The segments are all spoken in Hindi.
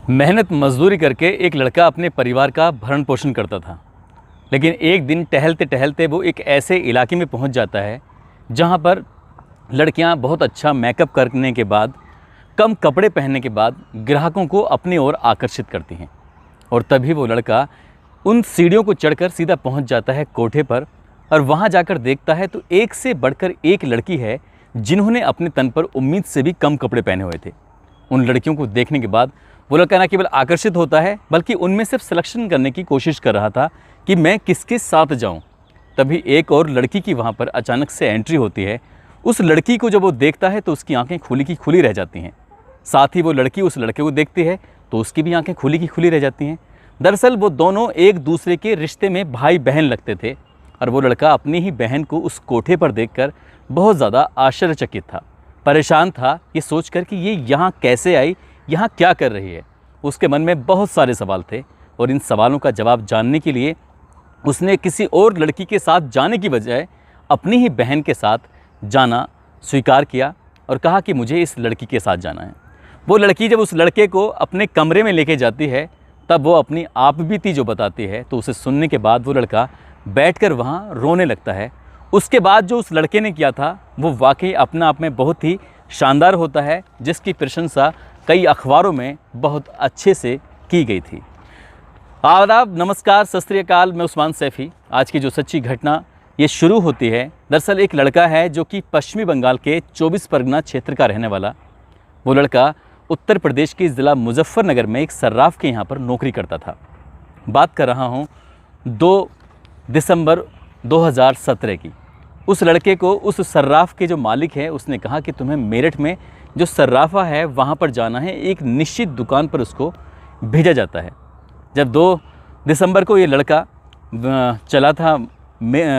मेहनत मजदूरी करके एक लड़का अपने परिवार का भरण पोषण करता था। लेकिन एक दिन टहलते टहलते वो एक ऐसे इलाके में पहुंच जाता है जहां पर लड़कियां बहुत अच्छा मेकअप करने के बाद, कम कपड़े पहनने के बाद ग्राहकों को अपनी ओर आकर्षित करती हैं। और तभी वो लड़का उन सीढ़ियों को चढ़कर सीधा पहुंच जाता है कोठे पर, और वहां जाकर देखता है तो एक से बढ़कर एक लड़की है जिन्होंने अपने तन पर उम्मीद से भी कम कपड़े पहने हुए थे। उन लड़कियों को देखने के बाद वो लड़का न केवल आकर्षित होता है बल्कि उनमें सिर्फ सिलेक्शन करने की कोशिश कर रहा था कि मैं किसके साथ जाऊं। तभी एक और लड़की की वहां पर अचानक से एंट्री होती है। उस लड़की को जब वो देखता है तो उसकी आंखें खुली की खुली रह जाती हैं। साथ ही वो लड़की उस लड़के को देखती है तो उसकी भी आंखें खुली की खुली रह जाती हैं। दरअसल वो दोनों एक दूसरे के रिश्ते में भाई बहन लगते थे, और वो लड़का अपनी ही बहन को उस कोठे पर देखकर बहुत ज़्यादा आश्चर्यचकित था, परेशान था ये सोचकर कि ये यहाँ कैसे आई, यहाँ क्या कर रही है। उसके मन में बहुत सारे सवाल थे, और इन सवालों का जवाब जानने के लिए उसने किसी और लड़की के साथ जाने की बजाय अपनी ही बहन के साथ जाना स्वीकार किया और कहा कि मुझे इस लड़की के साथ जाना है। वो लड़की जब उस लड़के को अपने कमरे में लेके जाती है तब वो अपनी आपबीती जो बताती है, तो उसे सुनने के बाद वो लड़का बैठकर वहाँ रोने लगता है। उसके बाद जो उस लड़के ने किया था वो वाकई अपने आप में बहुत ही शानदार होता है, जिसकी प्रशंसा कई अखबारों में बहुत अच्छे से की गई थी। आदाब, नमस्कार, सत श्री अकाल। मैं उस्मान सैफ़ी। आज की जो सच्ची घटना ये शुरू होती है, दरअसल एक लड़का है जो कि पश्चिमी बंगाल के 24 परगना क्षेत्र का रहने वाला। वो लड़का उत्तर प्रदेश के ज़िला मुजफ्फरनगर में एक सर्राफ के यहाँ पर नौकरी करता था। बात कर रहा हूँ 2 दिसंबर 2017 की। उस लड़के को उस सर्राफ के जो मालिक है उसने कहा कि तुम्हें मेरठ में जो सर्राफा है वहाँ पर जाना है। एक निश्चित दुकान पर उसको भेजा जाता है। जब 2 दिसंबर को ये लड़का चला था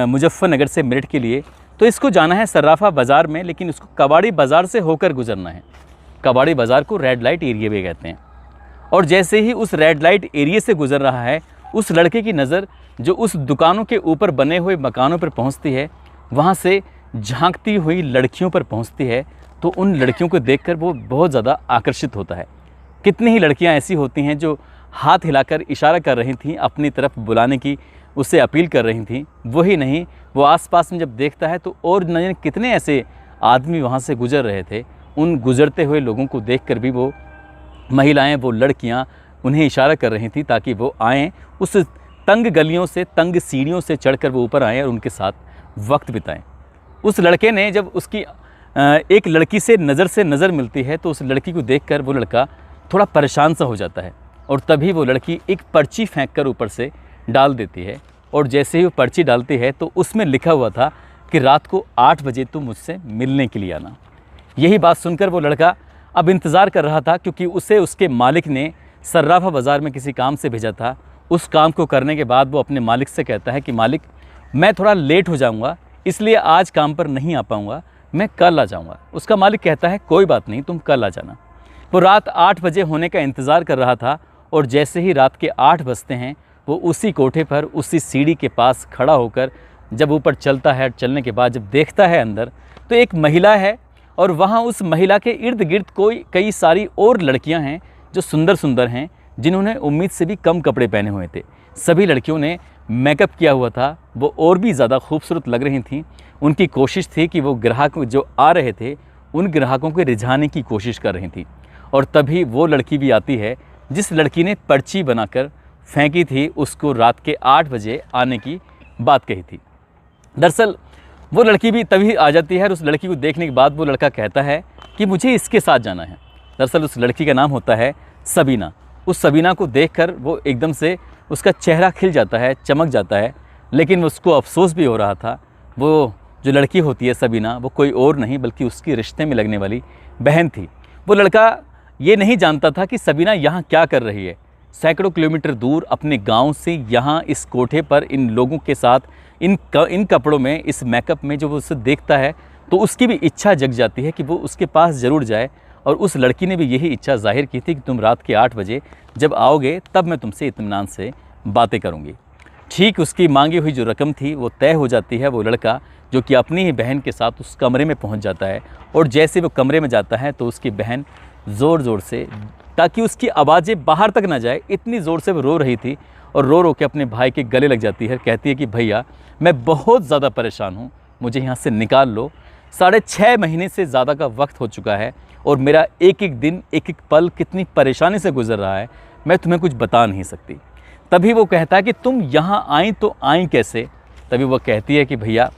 मुजफ्फरनगर से मेरठ के लिए, तो इसको जाना है सर्राफा बाज़ार में, लेकिन उसको कबाड़ी बाज़ार से होकर गुजरना है। कबाड़ी बाज़ार को रेड लाइट एरिया भी कहते हैं। और जैसे ही उस रेड लाइट एरिया से गुजर रहा है, उस लड़के की नज़र जो उस दुकानों के ऊपर बने हुए मकानों पर पहुंचती है, वहां से झांकती हुई लड़कियों पर पहुंचती है। तो उन लड़कियों को देखकर वो बहुत ज़्यादा आकर्षित होता है। कितनी ही लड़कियां ऐसी होती हैं जो हाथ हिलाकर इशारा कर रही थीं, अपनी तरफ बुलाने की उससे अपील कर रही थीं। वही नहीं, वो आसपास में जब देखता है तो और न जाने कितने ऐसे आदमी वहाँ से गुजर रहे थे। उन गुजरते हुए लोगों को देखकर भी वो महिलाएं, वो लड़कियां उन्हें इशारा कर रही थी ताकि वो आएँ, उस तंग गलियों से, तंग सीढ़ियों से चढ़कर वो ऊपर आएँ और उनके साथ वक्त बिताएं। उस लड़के ने जब उसकी एक लड़की से नज़र मिलती है तो उस लड़की को देखकर वो लड़का थोड़ा परेशान सा हो जाता है, और तभी वो लड़की एक पर्ची फेंक कर ऊपर से डाल देती है। और जैसे ही वो पर्ची डालती है तो उसमें लिखा हुआ था कि रात को 8 बजे तुम मुझसे मिलने के लिए आना। यही बात सुनकर वो लड़का अब इंतज़ार कर रहा था, क्योंकि उसे उसके मालिक ने सर्राफा बाज़ार में किसी काम से भेजा था। उस काम को करने के बाद वो अपने मालिक से कहता है कि मालिक, मैं थोड़ा लेट हो जाऊंगा, इसलिए आज काम पर नहीं आ पाऊंगा, मैं कल आ जाऊंगा। उसका मालिक कहता है कोई बात नहीं, तुम कल आ जाना। वो रात 8 बजे होने का इंतज़ार कर रहा था, और जैसे ही रात के 8 बजते हैं वो उसी कोठे पर, उसी सीढ़ी के पास खड़ा होकर जब ऊपर चलता है, चलने के बाद जब देखता है अंदर, तो एक महिला है, और वहाँ उस महिला के इर्द गिर्द कई सारी और लड़कियाँ हैं जो सुंदर सुंदर हैं, जिन्होंने उम्मीद से भी कम कपड़े पहने हुए थे। सभी लड़कियों ने मेकअप किया हुआ था, वो और भी ज़्यादा खूबसूरत लग रही थीं। उनकी कोशिश थी कि वो ग्राहक जो आ रहे थे उन ग्राहकों को रिझाने की कोशिश कर रही थी। और तभी वो लड़की भी आती है जिस लड़की ने पर्ची बनाकर फेंकी थी, उसको रात के 8 बजे आने की बात कही थी। दरअसल वो लड़की भी तभी आ जाती है, और उस लड़की को देखने के बाद वो लड़का कहता है कि मुझे इसके साथ जाना है। दरअसल उस लड़की का नाम होता है सबीना। उस सबीना को देखकर वो एकदम से उसका चेहरा खिल जाता है, चमक जाता है। लेकिन उसको अफसोस भी हो रहा था। वो जो लड़की होती है सबीना, वो कोई और नहीं बल्कि उसकी रिश्ते में लगने वाली बहन थी। वो लड़का ये नहीं जानता था कि सबीना यहाँ क्या कर रही है। सैकड़ों किलोमीटर दूर अपने गांव से यहाँ इस कोठे पर इन लोगों के साथ इन कपड़ों में, इस मेकअप में जो वो उसे देखता है तो उसकी भी इच्छा जग जाती है कि वो उसके पास ज़रूर जाए। और उस लड़की ने भी यही इच्छा जाहिर की थी कि तुम रात के 8 बजे जब आओगे तब मैं तुमसे इत्मीनान से बातें करूँगी। ठीक उसकी मांगी हुई जो रकम थी वो तय हो जाती है। वो लड़का जो कि अपनी ही बहन के साथ उस कमरे में पहुंच जाता है, और जैसे वो कमरे में जाता है तो उसकी बहन ज़ोर ज़ोर से ताकि उसकी आवाज़ें बाहर तक ना जाए, इतनी ज़ोर से वो रो रही थी और रो रो के अपने भाई के गले लग जाती है। कहती है कि भैया मैं बहुत ज़्यादा परेशान हूँ, मुझे यहाँ से निकाल लो। 6.5 महीने से ज़्यादा का वक्त हो चुका है और मेरा एक एक दिन एक एक पल कितनी परेशानी से गुजर रहा है, मैं तुम्हें कुछ बता नहीं सकती। तभी वो कहता है कि तुम यहाँ आई तो आई कैसे? तभी वो कहती है कि भैया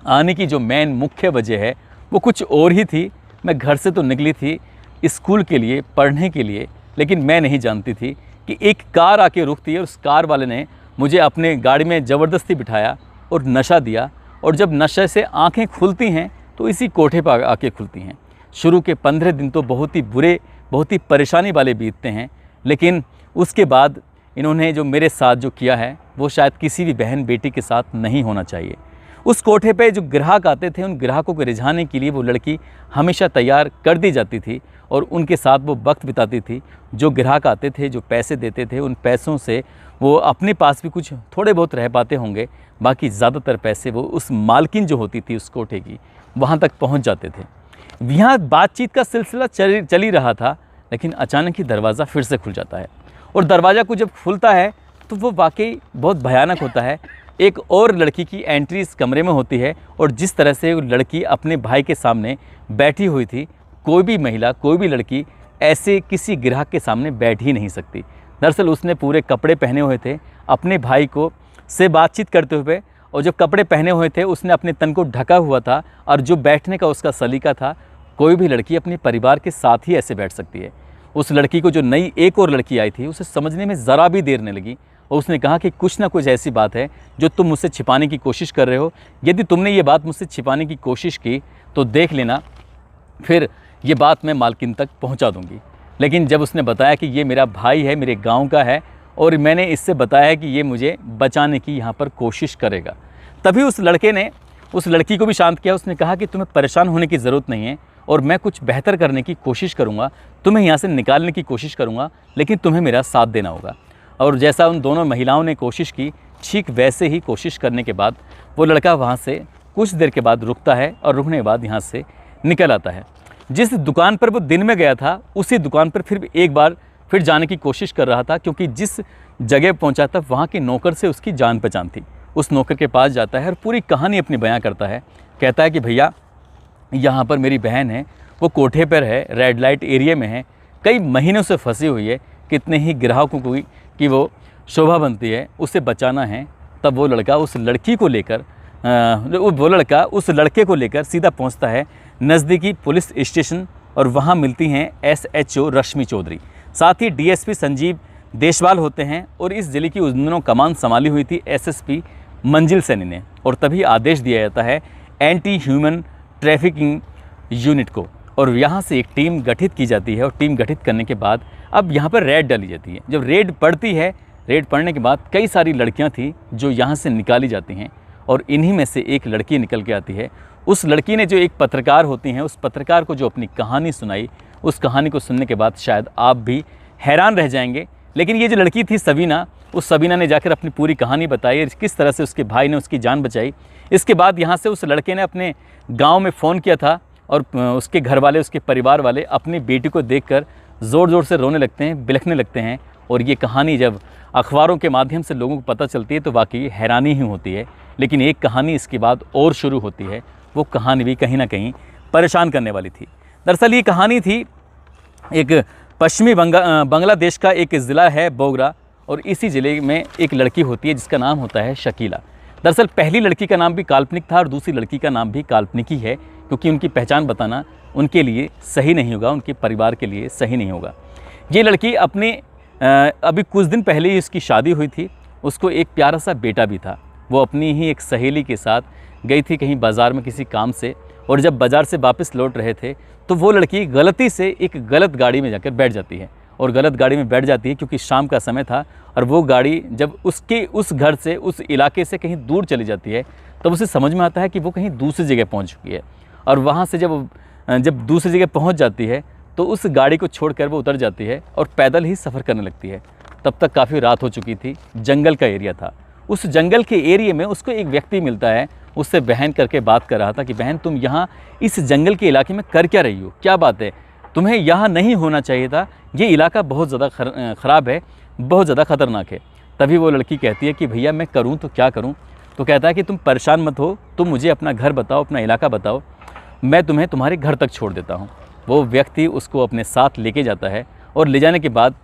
आने की जो मेन मुख्य वजह है वो कुछ और ही थी। मैं घर से तो निकली थी स्कूल के लिए, पढ़ने के लिए, लेकिन मैं नहीं जानती थी कि एक कार आके रुकती है और उस कार वाले ने मुझे अपने गाड़ी में ज़बरदस्ती बिठाया और नशा दिया। और जब नशे से आंखें खुलती हैं तो इसी कोठे पर आके खुलती हैं। शुरू के 15 दिन तो बहुत ही बुरे, बहुत ही परेशानी वाले बीतते हैं, लेकिन उसके बाद इन्होंने जो मेरे साथ जो किया है वो शायद किसी भी बहन बेटी के साथ नहीं होना चाहिए। उस कोठे पे जो ग्राहक आते थे, उन ग्राहकों को रिझाने के लिए वो लड़की हमेशा तैयार कर दी जाती थी और उनके साथ वो वक्त बिताती थी। जो ग्राहक आते थे, जो पैसे देते थे, उन पैसों से वो अपने पास भी कुछ थोड़े बहुत रह पाते होंगे, बाकी ज़्यादातर पैसे वो उस मालकिन जो होती थी उस कोठे की, वहाँ तक पहुँच जाते थे। यहाँ बातचीत का सिलसिला चल ही रहा था, लेकिन अचानक ही दरवाज़ा फिर से खुल जाता है और दरवाज़ा को जब खुलता है तो वो वाकई बहुत भयानक होता है। एक और लड़की की एंट्री इस कमरे में होती है और जिस तरह से वो लड़की अपने भाई के सामने बैठी हुई थी, कोई भी महिला, कोई भी लड़की ऐसे किसी ग्राहक के सामने बैठ ही नहीं सकती। दरअसल उसने पूरे कपड़े पहने हुए थे अपने भाई को से बातचीत करते हुए, और जब कपड़े पहने हुए थे उसने अपने तन को ढका हुआ था, और जो बैठने का उसका सलीका था, कोई भी लड़की अपने परिवार के साथ ही ऐसे बैठ सकती है। उस लड़की को जो नई एक और लड़की आई थी उसे समझने में ज़रा भी देर नहीं लगी और उसने कहा कि कुछ ना कुछ ऐसी बात है जो तुम मुझसे छिपाने की कोशिश कर रहे हो। यदि तुमने ये बात मुझसे छिपाने की कोशिश की तो देख लेना, फिर ये बात मैं मालकिन तक पहुंचा दूंगी। लेकिन जब उसने बताया कि ये मेरा भाई है, मेरे गांव का है और मैंने इससे बताया है कि ये मुझे बचाने की यहाँ पर कोशिश करेगा, तभी उस लड़के ने उस लड़की को भी शांत किया। उसने कहा कि तुम्हें परेशान होने की ज़रूरत नहीं है और मैं कुछ बेहतर करने की कोशिश करूँगा, तुम्हें यहाँ से निकालने की कोशिश करूँगा, लेकिन तुम्हें मेरा साथ देना होगा। और जैसा उन दोनों महिलाओं ने कोशिश की, ठीक वैसे ही कोशिश करने के बाद वो लड़का वहाँ से कुछ देर के बाद रुकता है और रुकने के बाद यहाँ से निकल आता है। जिस दुकान पर वो दिन में गया था उसी दुकान पर फिर एक बार फिर जाने की कोशिश कर रहा था, क्योंकि जिस जगह पहुँचा था वहाँ के नौकर से उसकी जान पहचान थी। उस नौकर के पास जाता है और पूरी कहानी अपनी बयां करता है। कहता है कि भैया यहाँ पर मेरी बहन है, वो कोठे पर है, रेड लाइट एरिया में है, कई महीनों से फंसी हुई है, कितने ही ग्राहकों को कि वो शोभा बनती है, उसे बचाना है। तब वो लड़का उस लड़की को लेकर उस लड़के को लेकर सीधा पहुंचता है नज़दीकी पुलिस स्टेशन और वहां मिलती हैं SHO रश्मि चौधरी, साथ ही DSP संजीव देशवाल होते हैं और इस जिले की उस दिनों कमान संभाली हुई थी SSP मंजिल सैनी ने। और तभी आदेश दिया जाता है एंटी ह्यूमन ट्रैफिकिंग यूनिट को और यहाँ से एक टीम गठित की जाती है। और टीम गठित करने के बाद अब यहाँ पर रेड डाली जाती है। जब रेड पड़ती है, रेड पड़ने के बाद कई सारी लड़कियाँ थी जो यहाँ से निकाली जाती हैं और इन्हीं में से एक लड़की निकल के आती है। उस लड़की ने जो एक पत्रकार होती हैं, उस पत्रकार को जो अपनी कहानी सुनाई, उस कहानी को सुनने के बाद शायद आप भी हैरान रह जाएंगे। लेकिन ये जो लड़की थी सबीना, उस सबीना ने जाकर अपनी पूरी कहानी बताई, किस तरह से उसके भाई ने उसकी जान बचाई। इसके बाद यहाँ से उस लड़के ने अपने गाँव में फ़ोन किया था और उसके घर वाले, उसके परिवार वाले अपनी बेटी को देखकर ज़ोर ज़ोर से रोने लगते हैं, बिलखने लगते हैं। और ये कहानी जब अखबारों के माध्यम से लोगों को पता चलती है तो वाकई हैरानी ही होती है। लेकिन एक कहानी इसके बाद और शुरू होती है, वो कहानी भी कहीं ना कहीं परेशान करने वाली थी। दरअसल ये कहानी थी एक पश्चिमी बांग्लादेश का एक ज़िला है बोगरा, और इसी ज़िले में एक लड़की होती है जिसका नाम होता है शकीला। दरअसल पहली लड़की का नाम भी काल्पनिक था और दूसरी लड़की का नाम भी काल्पनिक ही है, क्योंकि उनकी पहचान बताना उनके लिए सही नहीं होगा, उनके परिवार के लिए सही नहीं होगा। ये लड़की अपने अभी कुछ दिन पहले ही उसकी शादी हुई थी, उसको एक प्यारा सा बेटा भी था। वो अपनी ही एक सहेली के साथ गई थी कहीं बाज़ार में किसी काम से, और जब बाज़ार से वापस लौट रहे थे तो वो लड़की गलती से एक गलत गाड़ी में जाकर बैठ जाती है। और गलत गाड़ी में बैठ जाती है क्योंकि शाम का समय था, और वो गाड़ी जब उसके उस घर से, उस इलाके से कहीं दूर चली जाती है तब उसे समझ में आता है कि वो कहीं दूसरी जगह पहुंच चुकी है। और वहाँ से जब दूसरी जगह पहुंच जाती है तो उस गाड़ी को छोड़कर वो उतर जाती है और पैदल ही सफ़र करने लगती है। तब तक काफ़ी रात हो चुकी थी, जंगल का एरिया था। उस जंगल के एरिया में उसको एक व्यक्ति मिलता है, उससे बहन करके बात कर रहा था कि बहन तुम यहाँ इस जंगल के इलाके में कर क्या रही हो, क्या बात है, तुम्हें यहाँ नहीं होना चाहिए था, ये इलाका बहुत ज़्यादा ख़राब है, बहुत ज़्यादा ख़तरनाक है। तभी वो लड़की कहती है कि भैया मैं करूँ तो क्या करूँ। तो कहता है कि तुम परेशान मत हो, तुम मुझे अपना घर बताओ, अपना इलाका बताओ, मैं तुम्हें तुम्हारे घर तक छोड़ देता हूँ। वो व्यक्ति उसको अपने साथ लेके जाता है और ले जाने के बाद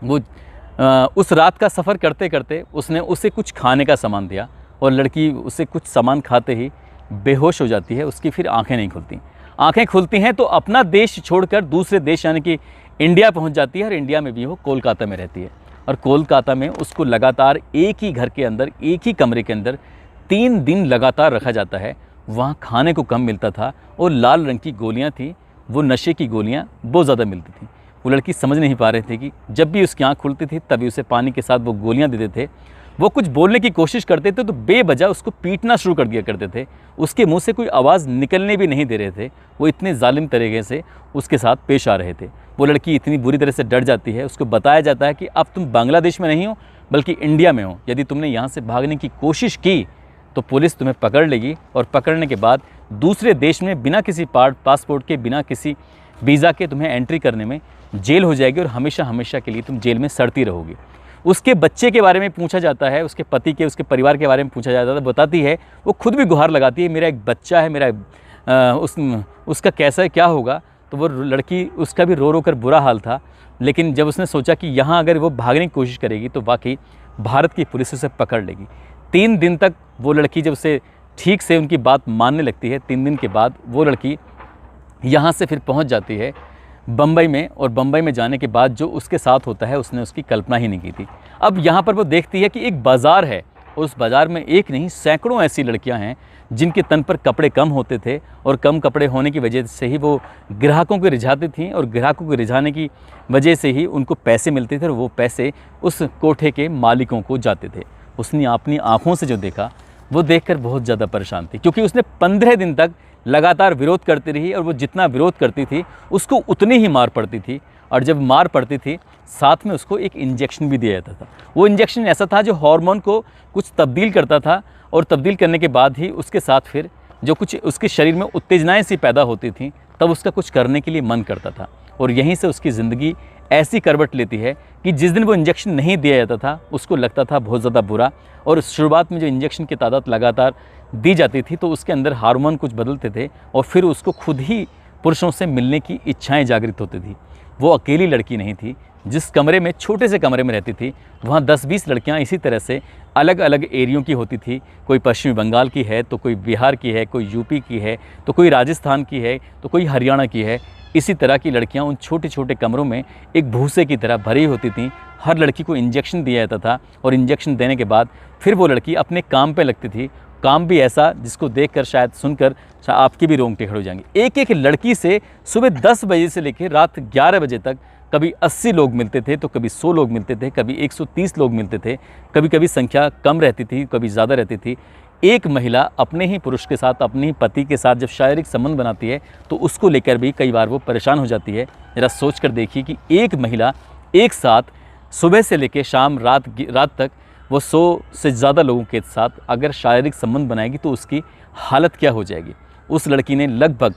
वो उस रात का सफ़र करते करते उसने उसे कुछ खाने का सामान दिया और लड़की उसे कुछ सामान खाते ही बेहोश हो जाती है। उसकी फिर आंखें नहीं खुलती। आंखें खुलती हैं तो अपना देश छोड़कर दूसरे देश यानी कि इंडिया पहुंच जाती है और इंडिया में भी वो कोलकाता में रहती है। और कोलकाता में उसको लगातार एक ही घर के अंदर, एक ही कमरे के अंदर 3 दिन लगातार रखा जाता है। वहाँ खाने को कम मिलता था और लाल रंग की गोलियाँ थी, वो नशे की गोलियाँ बहुत ज़्यादा मिलती थी। वो लड़की समझ नहीं पा रही थी कि जब भी उसकी आँख खुलती थी तभी उसे पानी के साथ वो गोलियाँ देते थे। वो कुछ बोलने की कोशिश करते थे तो बेवजह उसको पीटना शुरू कर दिया करते थे। उसके मुंह से कोई आवाज़ निकलने भी नहीं दे रहे थे। वो इतने जालिम तरीके से उसके साथ पेश आ रहे थे। वो लड़की इतनी बुरी तरह से डर जाती है। उसको बताया जाता है कि अब तुम बांग्लादेश में नहीं हो बल्कि इंडिया में हो। यदि तुमने यहाँ से भागने की कोशिश की तो पुलिस तुम्हें पकड़ लेगी और पकड़ने के बाद दूसरे देश में बिना किसी पासपोर्ट के, बिना किसी वीज़ा के तुम्हें एंट्री करने में जेल हो जाएगी और हमेशा हमेशा के लिए तुम जेल में सड़ती रहोगी। उसके बच्चे के बारे में पूछा जाता है, उसके पति के, उसके परिवार के बारे में पूछा जाता है। बताती है, वो खुद भी गुहार लगाती है, मेरा एक बच्चा है, मेरा उसका कैसा है, क्या होगा। तो वो लड़की, उसका भी रो रो कर बुरा हाल था। लेकिन जब उसने सोचा कि यहाँ अगर वो भागने की कोशिश करेगी तो वाकई भारत की पुलिस उसे पकड़ लेगी। 3 दिन तक वो लड़की जब उसे ठीक से उनकी बात मानने लगती है, 3 दिन के बाद वो लड़की यहाँ से फिर पहुँच जाती है बम्बई में। और बम्बई में जाने के बाद जो उसके साथ होता है उसने उसकी कल्पना ही नहीं की थी। अब यहाँ पर वो देखती है कि एक बाज़ार है, उस बाज़ार में एक नहीं सैकड़ों ऐसी लड़कियाँ हैं जिनके तन पर कपड़े कम होते थे और कम कपड़े होने की वजह से ही वो ग्राहकों को रिझाती थीं और ग्राहकों को रिझाने की वजह से ही उनको पैसे मिलते थे और वो पैसे उस कोठे के मालिकों को जाते थे। उसने अपनी आँखों से जो देखा वो देखकर बहुत ज़्यादा परेशान थी, क्योंकि उसने 15 दिन तक लगातार विरोध करती रही और वो जितना विरोध करती थी उसको उतनी ही मार पड़ती थी। और जब मार पड़ती थी साथ में उसको एक इंजेक्शन भी दिया जाता था। वो इंजेक्शन ऐसा था जो हार्मोन को कुछ तब्दील करता था और तब्दील करने के बाद ही उसके साथ फिर जो कुछ उसके शरीर में उत्तेजनाएं सी पैदा होती थीं तब उसका कुछ करने के लिए मन करता था। और यहीं से उसकी ज़िंदगी ऐसी करवट लेती है कि जिस दिन वो इंजेक्शन नहीं दिया जाता था उसको लगता था बहुत ज़्यादा बुरा। और शुरुआत में जो इंजेक्शन की तादाद लगातार दी जाती थी तो उसके अंदर हार्मोन कुछ बदलते थे और फिर उसको खुद ही पुरुषों से मिलने की इच्छाएं जागृत होती थी। वो अकेली लड़की नहीं थी। जिस कमरे में, छोटे से कमरे में रहती थी, वहाँ 10-20 लड़कियाँ इसी तरह से अलग अलग एरियों की होती थी। कोई पश्चिमी बंगाल की है तो कोई बिहार की है, कोई यूपी की है तो कोई राजस्थान की है तो कोई हरियाणा की है। इसी तरह की लड़कियाँ उन छोटे छोटे कमरों में एक भूसे की तरह भरी होती थीं। हर लड़की को इंजेक्शन दिया जाता था और इंजेक्शन देने के बाद फिर वो लड़की अपने काम पे लगती थी। काम भी ऐसा जिसको देखकर शायद सुनकर आपकी भी रोंगटे खड़े हो जाएंगे। एक एक लड़की से सुबह 10 बजे से लेकर रात 11 बजे तक कभी 80 लोग मिलते थे तो कभी 100 लोग मिलते थे, कभी 130 लोग मिलते थे, कभी कभी संख्या कम रहती थी, कभी ज़्यादा रहती थी। एक महिला अपने ही पुरुष के साथ, अपने ही पति के साथ जब शारीरिक संबंध बनाती है तो उसको लेकर भी कई बार वो परेशान हो जाती है। ज़रा सोच कर देखिए कि एक महिला एक साथ सुबह से लेकर शाम रात तक वो 100 से ज़्यादा लोगों के साथ अगर शारीरिक संबंध बनाएगी तो उसकी हालत क्या हो जाएगी। उस लड़की ने लगभग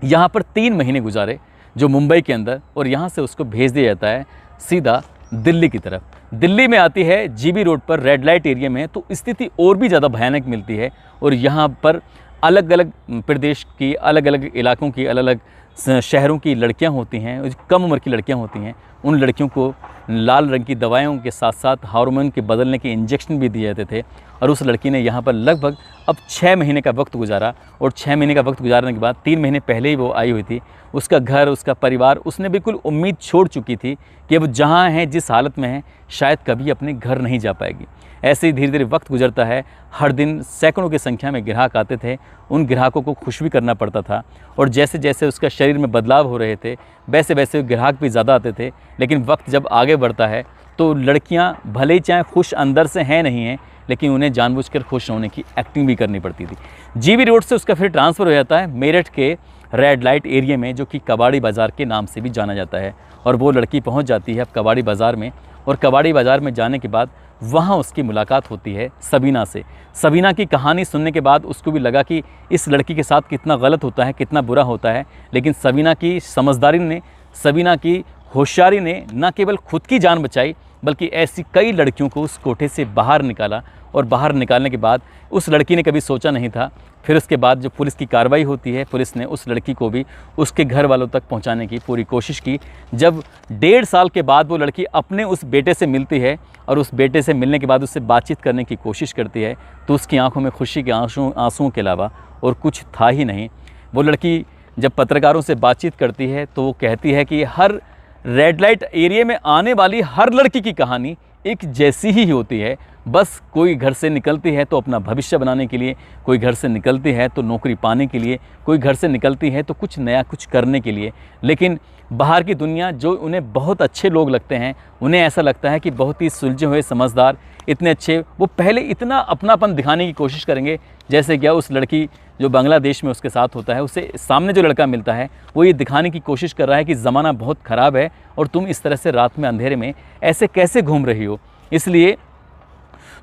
यहाँ पर 3 महीने गुजारे जो मुंबई के अंदर, और यहाँ से उसको भेज दिया जाता है सीधा दिल्ली की तरफ। दिल्ली में आती है जीबी रोड पर रेड लाइट एरिया में, तो स्थिति और भी ज़्यादा भयानक मिलती है। और यहाँ पर अलग अलग प्रदेश की, अलग अलग इलाकों की, अलग अलग शहरों की लड़कियाँ होती हैं, कम उम्र की लड़कियाँ होती हैं। उन लड़कियों को लाल रंग की दवाइयों के साथ साथ हार्मोन के बदलने के इंजेक्शन भी दिए जाते थे। और उस लड़की ने यहाँ पर लगभग अब 6 महीने का वक्त गुजारा। और 6 महीने का वक्त गुजारने के बाद 3 महीने पहले ही वो आई हुई थी। उसका घर, उसका परिवार, उसने बिल्कुल उम्मीद छोड़ चुकी थी कि अब जहाँ है, जिस हालत में है, शायद कभी अपने घर नहीं जा पाएगी। ऐसे ही धीरे धीरे वक्त गुजरता है। हर दिन सैकड़ों की संख्या में ग्राहक आते थे। उन ग्राहकों को खुश भी करना पड़ता था। और जैसे जैसे उसका शरीर में बदलाव हो रहे थे वैसे वैसे ग्राहक भी ज़्यादा आते थे। लेकिन वक्त जब आगे बढ़ता है तो लड़कियां भले ही चाहे खुश अंदर से हैं नहीं हैं, लेकिन उन्हें जानबूझकर खुश होने की एक्टिंग भी करनी पड़ती थी। जीबी रोड से उसका फिर ट्रांसफ़र हो जाता है मेरठ के रेड लाइट एरिया में, जो कि कबाड़ी बाज़ार के नाम से भी जाना जाता है। और वो लड़की पहुंच जाती है अब कबाड़ी बाज़ार में। और कबाड़ी बाज़ार में जाने के बाद वहाँ उसकी मुलाकात होती है सबीना से। सबीना की कहानी सुनने के बाद उसको भी लगा कि इस लड़की के साथ कितना गलत होता है, कितना बुरा होता है। लेकिन सबीना की समझदारी ने सबीना की होशियारी ने न केवल खुद की जान बचाई बल्कि ऐसी कई लड़कियों को उस कोठे से बाहर निकाला। और बाहर निकालने के बाद उस लड़की ने कभी सोचा नहीं था, फिर उसके बाद जो पुलिस की कार्रवाई होती है, पुलिस ने उस लड़की को भी उसके घर वालों तक पहुंचाने की पूरी कोशिश की। जब 1.5 साल के बाद वो लड़की अपने उस बेटे से मिलती है और उस बेटे से मिलने के बाद उससे बातचीत करने की कोशिश करती है, तो उसकी आंखों में खुशी के आंसुओं के अलावा और कुछ था ही नहीं। वो लड़की जब पत्रकारों से बातचीत करती है तो वो कहती है कि हर रेड लाइट एरिया में आने वाली हर लड़की की कहानी एक जैसी ही होती है। बस कोई घर से निकलती है तो अपना भविष्य बनाने के लिए, कोई घर से निकलती है तो नौकरी पाने के लिए, कोई घर से निकलती है तो कुछ नया कुछ करने के लिए। लेकिन बाहर की दुनिया जो उन्हें बहुत अच्छे लोग लगते हैं, उन्हें ऐसा लगता है कि बहुत ही सुलझे हुए, समझदार, इतने अच्छे, वो पहले इतना अपनापन दिखाने की कोशिश करेंगे जैसे क्या उस लड़की जो बांग्लादेश में उसके साथ होता है, उसे सामने जो लड़का मिलता है वो ये दिखाने की कोशिश कर रहा है कि ज़माना बहुत ख़राब है और तुम इस तरह से रात में अंधेरे में ऐसे कैसे घूम रही हो, इसलिए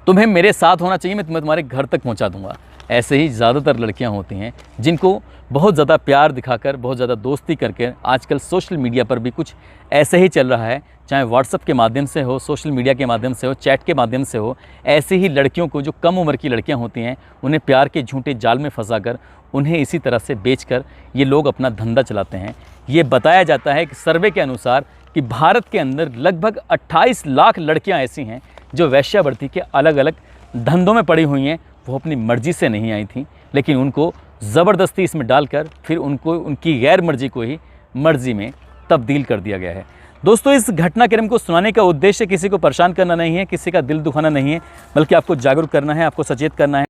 तुम्हें मेरे साथ होना चाहिए, मैं तुम्हारे घर तक पहुंचा दूंगा। ऐसे ही ज़्यादातर लड़कियां होती हैं जिनको बहुत ज़्यादा प्यार दिखाकर, बहुत ज़्यादा दोस्ती करके, आजकल सोशल मीडिया पर भी कुछ ऐसे ही चल रहा है, चाहे व्हाट्सएप के माध्यम से हो, सोशल मीडिया के माध्यम से हो, चैट के माध्यम से हो, ऐसे ही लड़कियों को, जो कम उम्र की लड़कियां होती हैं, उन्हें प्यार के झूठे जाल में फंसाकर उन्हें इसी तरह से बेचकर ये लोग अपना धंधा चलाते हैं। ये बताया जाता है कि सर्वे के अनुसार कि भारत के अंदर लगभग 28 लाख लड़कियां ऐसी हैं जो वेश्यावृत्ति के अलग अलग धंधों में पड़ी हुई हैं। वो अपनी मर्जी से नहीं आई थी, लेकिन उनको ज़बरदस्ती इसमें डालकर फिर उनको उनकी गैर मर्जी को ही मर्जी में तब्दील कर दिया गया है। दोस्तों, इस घटनाक्रम को सुनाने का उद्देश्य किसी को परेशान करना नहीं है, किसी का दिल दुखाना नहीं है, बल्कि आपको जागरूक करना है, आपको सचेत करना है।